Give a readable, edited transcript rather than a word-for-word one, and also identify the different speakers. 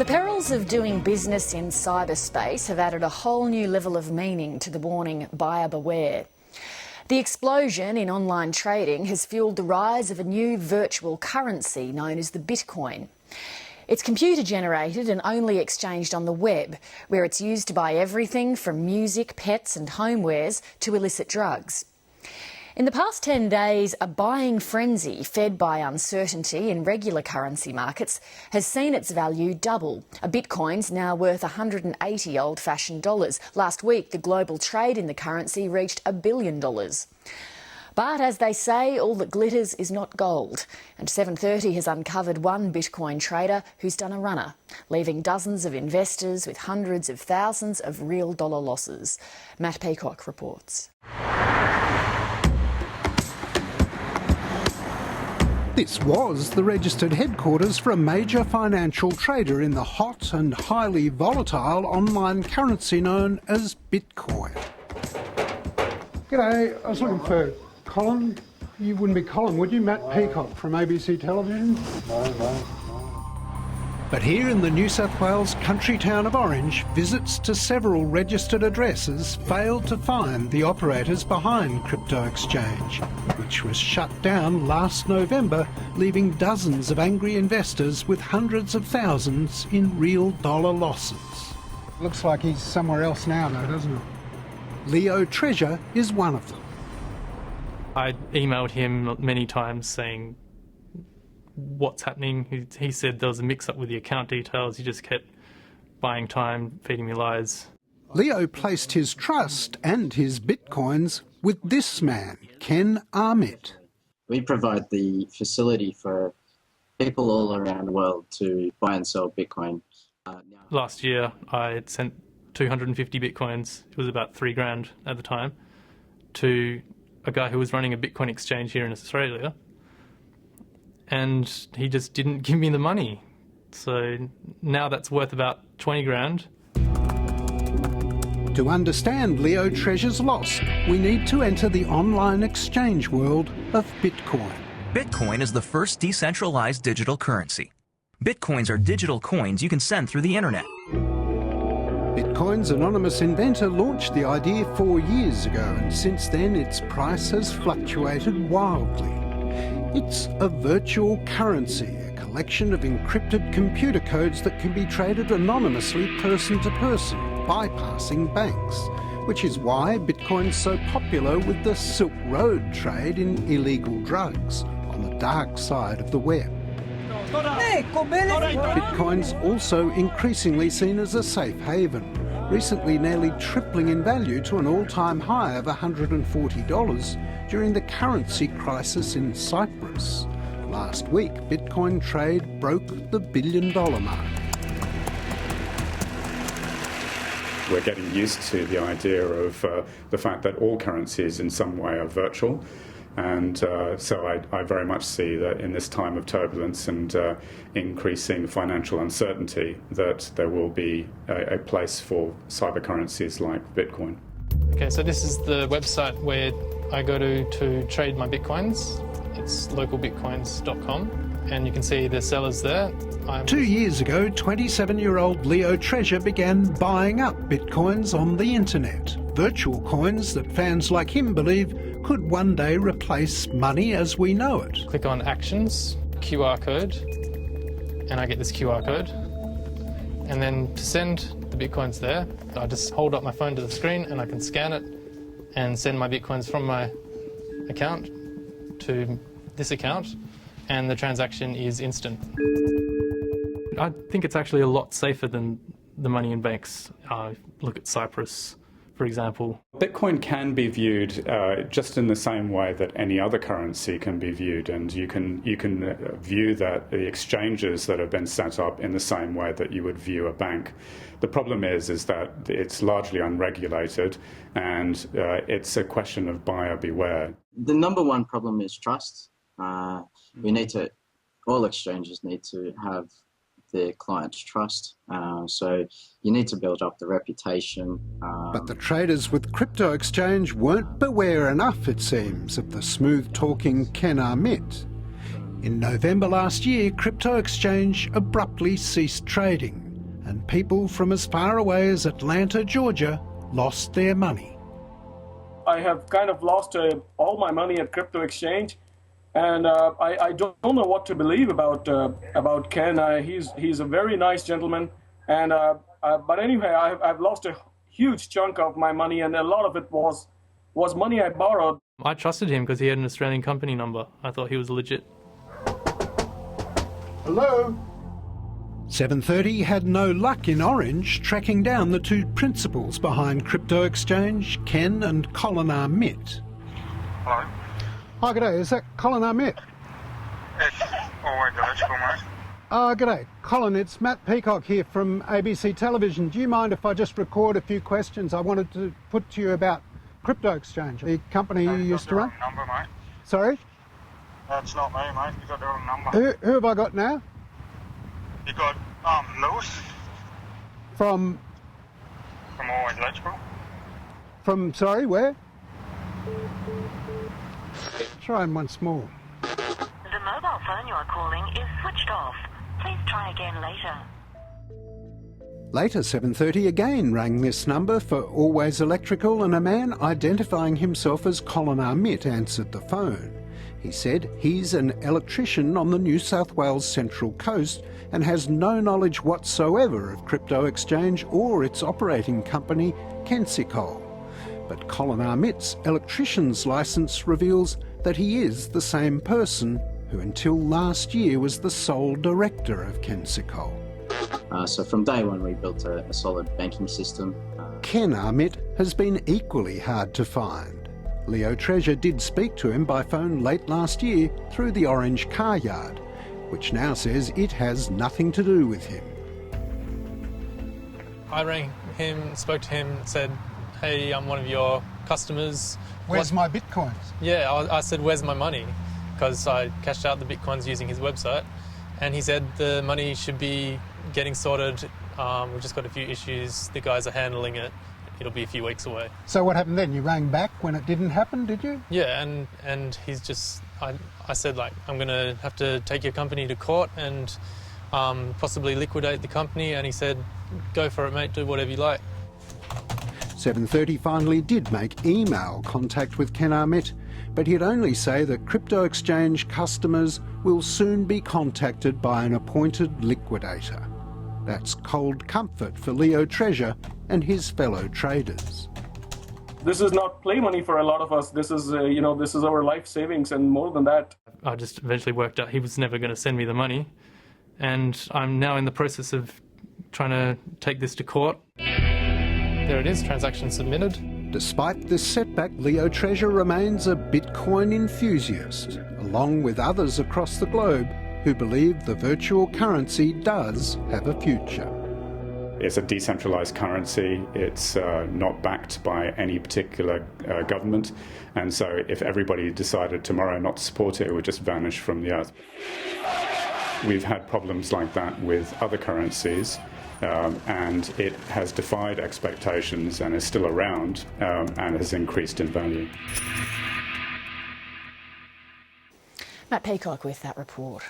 Speaker 1: The perils of doing business in cyberspace have added a whole new level of meaning to the warning, buyer beware. The explosion in online trading has fuelled the rise of a new virtual currency known as the Bitcoin. It's computer-generated and only exchanged on the web, where it's used to buy everything from music, pets and homewares to illicit drugs. In the past 10 days, a buying frenzy fed by uncertainty in regular currency markets has seen its value double. A Bitcoin's now worth 180 old-fashioned dollars. Last week, the global trade in the currency reached $1 billion. But as they say, all that glitters is not gold. And 7:30 has uncovered one Bitcoin trader who's done a runner, leaving dozens of investors with hundreds of thousands of real dollar losses. Matt Peacock reports.
Speaker 2: This was the registered headquarters for a major financial trader in the hot and highly volatile online currency known as Bitcoin.
Speaker 3: G'day, I was looking for Colin. You wouldn't be Colin, would you? Matt Peacock from ABC Television?
Speaker 4: No.
Speaker 2: But here in the New South Wales country town of Orange, visits to several registered addresses failed to find the operators behind Crypto Exchange, which was shut down last November, leaving dozens of angry investors with hundreds of thousands in real dollar losses.
Speaker 3: Looks like he's somewhere else now though, doesn't it?
Speaker 2: Leo Treasure is one of them.
Speaker 5: I emailed him many times saying what's happening. He said there was a mix-up with the account details. He just kept buying time, feeding me lies.
Speaker 2: Leo placed his trust and his bitcoins with this man, Ken Armitt.
Speaker 6: We provide the facility for people all around the world to buy and sell Bitcoin.
Speaker 5: Last year, I had sent 250 Bitcoins, it was about $3,000 at the time, to a guy who was running a Bitcoin exchange here in Australia. And he just didn't give me the money. So now that's worth about 20 grand.
Speaker 2: To understand Leo Treasure's loss, we need to enter the online exchange world of Bitcoin.
Speaker 7: Bitcoin is the first decentralized digital currency. Bitcoins are digital coins you can send through the internet.
Speaker 2: Bitcoin's anonymous inventor launched the idea 4 years ago, and since then its price has fluctuated wildly. It's a virtual currency, a collection of encrypted computer codes that can be traded anonymously person to person, bypassing banks, which is why Bitcoin's so popular with the Silk Road trade in illegal drugs on the dark side of the web. Bitcoin's also increasingly seen as a safe haven, recently nearly tripling in value to an all-time high of $140 during the currency crisis in Cyprus. Last week, Bitcoin trade broke the $1 billion mark.
Speaker 4: We're getting used to the idea of the fact that all currencies in some way are virtual. And so I very much see that in this time of turbulence and increasing financial uncertainty, that there will be a place for cyber currencies like Bitcoin.
Speaker 5: Okay, so this is the website where I go to trade my Bitcoins. It's localbitcoins.com, and you can see the sellers there.
Speaker 2: 2 years ago, 27-year-old Leo Treasure began buying up Bitcoins on the internet, virtual coins that fans like him believe could one day replace money as we know it.
Speaker 5: Click on Actions, QR code, and I get this QR code. And then to send the Bitcoins there, I just hold up my phone to the screen and I can scan it and send my Bitcoins from my account to this account, and the transaction is instant. I think it's actually a lot safer than the money in banks. Look at Cyprus, for example.
Speaker 4: Bitcoin can be viewed just in the same way that any other currency can be viewed, and you can view that the exchanges that have been set up in the same way that you would view a bank. The problem is that it's largely unregulated, and it's a question of buyer beware.
Speaker 6: The number one problem is trust. All exchanges need to have their clients' trust. So you need to build up the reputation.
Speaker 2: But the traders with Crypto Exchange weren't beware enough, it seems, of the smooth-talking Ken Armitt. In November last year, Crypto Exchange abruptly ceased trading, and people from as far away as Atlanta, Georgia, lost their money.
Speaker 8: I have kind of lost all my money at crypto exchange, and I don't know what to believe about Ken. He's a very nice gentleman, and but anyway, I've lost a huge chunk of my money, and a lot of it was money I borrowed.
Speaker 5: I trusted him because he had an Australian company number. I thought he was legit.
Speaker 3: Hello?
Speaker 2: 730 had no luck in Orange tracking down the two principals behind crypto exchange, Ken and Colin Armitt.
Speaker 9: Hello?
Speaker 3: Hi, g'day. Is that Colin Armitt?
Speaker 9: It's always electrical, mate.
Speaker 3: G'day. Colin, it's Matt Peacock here from ABC Television. Do you mind if I just record a few questions I wanted to put to you about crypto exchange, the company you used to run?
Speaker 9: Number, mate.
Speaker 3: Sorry?
Speaker 9: That's not me, mate. You got the wrong number.
Speaker 3: Who have I got now?
Speaker 9: You got Lewis
Speaker 3: From,
Speaker 9: Always Electrical.
Speaker 3: sorry, where? Try him once more.
Speaker 10: The mobile phone you are calling is switched off. Please try again later.
Speaker 2: Later, 730 again rang this number for Always Electrical, and a man identifying himself as Colin Armitt answered the phone. He said he's an electrician on the New South Wales Central Coast and has no knowledge whatsoever of crypto exchange or its operating company, Kensicol. But Colin Armitt's electrician's licence reveals that he is the same person who until last year was the sole director of Kensicol.
Speaker 6: So from day one, we built a solid banking system.
Speaker 2: Ken Armitt has been equally hard to find. Leo Treasure did speak to him by phone late last year through the Orange car yard, which now says it has nothing to do with him.
Speaker 5: I rang him, spoke to him, said, hey, I'm one of your customers.
Speaker 3: Where's my bitcoins?
Speaker 5: Yeah, I said, where's my money? Because I cashed out the bitcoins using his website. And he said the money should be getting sorted. We've just got a few issues. The guys are handling it. It'll be a few weeks away.
Speaker 3: So what happened then? You rang back when it didn't happen, did you?
Speaker 5: Yeah, and he's just... I said, like, I'm going to have to take your company to court and possibly liquidate the company. And he said, go for it, mate. Do whatever you like.
Speaker 2: 730 finally did make email contact with Ken Armitt, but he'd only say that crypto exchange customers will soon be contacted by an appointed liquidator. That's cold comfort for Leo Treasure and his fellow traders.
Speaker 8: This is not play money for a lot of us. This is, this is our life savings, and more than that.
Speaker 5: I just eventually worked out he was never going to send me the money, and I'm now in the process of trying to take this to court. There it is, transaction submitted.
Speaker 2: Despite this setback, Leo Treasure remains a Bitcoin enthusiast, along with others across the globe who believe the virtual currency does have a future.
Speaker 4: It's a decentralized currency. It's not backed by any particular government. And so if everybody decided tomorrow not to support it, it would just vanish from the earth. We've had problems like that with other currencies, and it has defied expectations and is still around and has increased in value.
Speaker 1: Matt Peacock with that report.